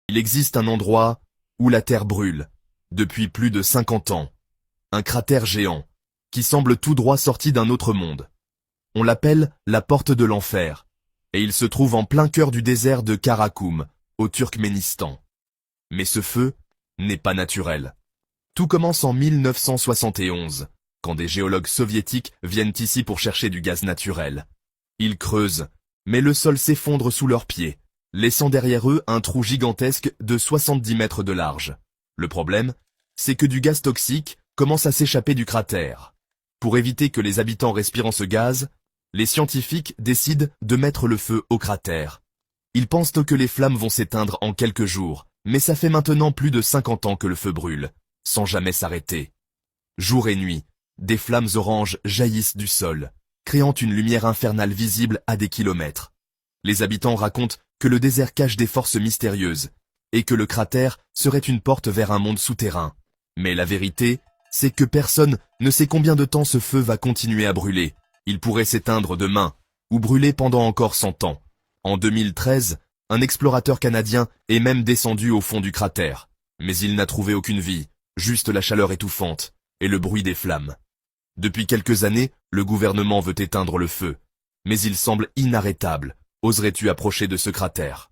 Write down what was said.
Il existe un endroit où la Terre brûle, depuis plus de 50 ans. Un cratère géant, qui semble tout droit sorti d'un autre monde. On l'appelle la porte de l'enfer, et il se trouve en plein cœur du désert de Karakoum, au Turkménistan. Mais ce feu n'est pas naturel. Tout commence en 1971, quand des géologues soviétiques viennent ici pour chercher du gaz naturel. Ils creusent, mais le sol s'effondre sous leurs pieds, laissant derrière eux un trou gigantesque de 70 mètres de large. Le problème, c'est que du gaz toxique commence à s'échapper du cratère. Pour éviter que les habitants respirent ce gaz, les scientifiques décident de mettre le feu au cratère. Ils pensent que les flammes vont s'éteindre en quelques jours, mais ça fait maintenant plus de 50 ans que le feu brûle, sans jamais s'arrêter. Jour et nuit, des flammes oranges jaillissent du sol, créant une lumière infernale visible à des kilomètres. Les habitants racontent que le désert cache des forces mystérieuses, et que le cratère serait une porte vers un monde souterrain. Mais la vérité, c'est que personne ne sait combien de temps ce feu va continuer à brûler. Il pourrait s'éteindre demain, ou brûler pendant encore 100 ans. En 2013, un explorateur canadien est même descendu au fond du cratère. Mais il n'a trouvé aucune vie, juste la chaleur étouffante, et le bruit des flammes. Depuis quelques années, le gouvernement veut éteindre le feu. Mais il semble inarrêtable. Oserais-tu approcher de ce cratère ?